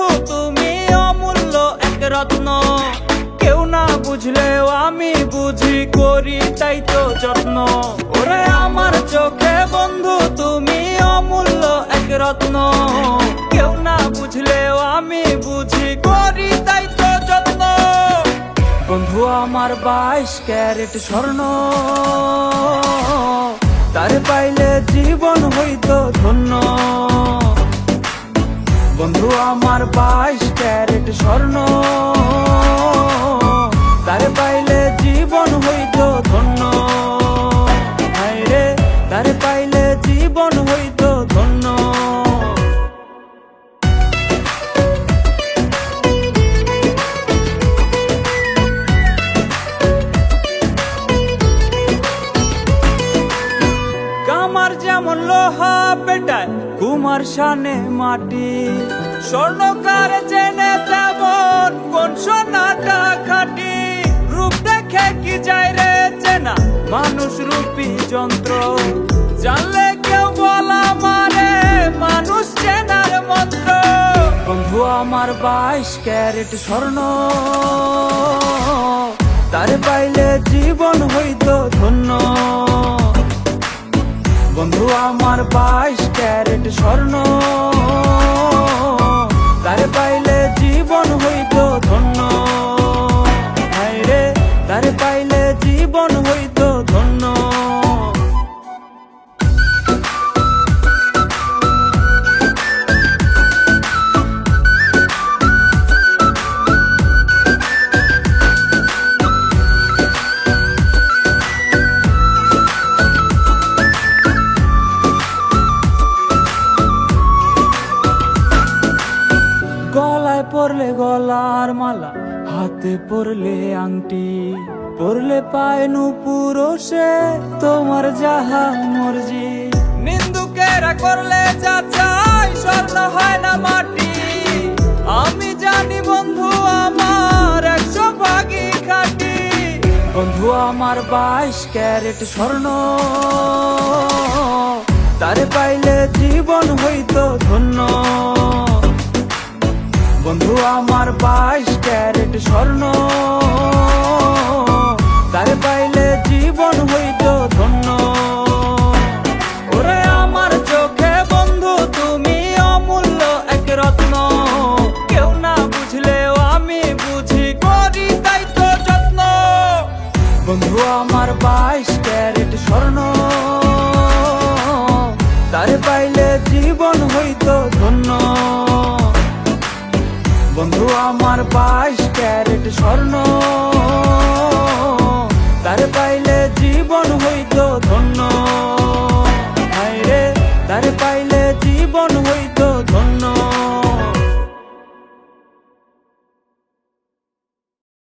বন্ধু তুমি অমূল্য এক রত্ন, কেউ না বুঝলেও আমি বুঝি, করি তাই তো যত্ন। ওরে আমার চোখে বন্ধু তুমি অমূল্য এক রত্ন, কেউ না বুঝলেও আমি বুঝি, করি তাই তো যত্ন। বন্ধু আমার 22 ক্যারেট স্বর্ণ, তারে পাইলে জীবন হইতো ধন্য। বন্ধু আমার 22 ক্যারেট স্বর্ণ, তারে পাইলে জীবন হইতো ধন্য। হায়রে তারে পাইলে জীবন হইতো ধন্য। কামার যেমন লোহা পেটায়, কুমার শানে মাটি, স্বর্ণকার জেনে তেমন কোন সোনাটা খাঁটি। রূপ দেখে কি যায় রে চেনা, মানুষ রূপী যন্ত্র, জানলে কেউ বলা মারে মানুষ চেনার মন্ত্র। বন্ধু আমার 22 ক্যারেট স্বর্ণ, তারে পাইলে জীবন হইতো ধন্য। বন্ধু আমার 22 ক্যারেট স্বর্ণ, তারে পাইলে জীবন হইতো ধন্য। হায়রে তারে পাইলে জীবন হইতো ধন্য। গলায় পরলে গলার মালা, হাতে পরলে আংটি, পরলে পায় নূপুর, সে তোমার যাহা মর্জি। নিন্দুকেরা করলে যা চাই, স্বর্ণ হয় না মাটি। আমি জানি বন্ধু আমার 100 ভাগই খাঁটি। বন্ধু আমার 22 ক্যারেট স্বর্ণ, তারে পাইলে জীবন হইতো ধন্য। বন্ধু আমার 22 ক্যারেট স্বর্ণ, তারে পাইলে জীবন হইতো ধন্য। ওরে আমার চোখে বন্ধু তুমি অমূল্য এক রত্ন, কেউ না বুঝলেও আমি বুঝি, করি তাই তো যত্ন। বন্ধু আমার 22 ক্যারেট স্বর্ণ, তারে পাইলে জীবন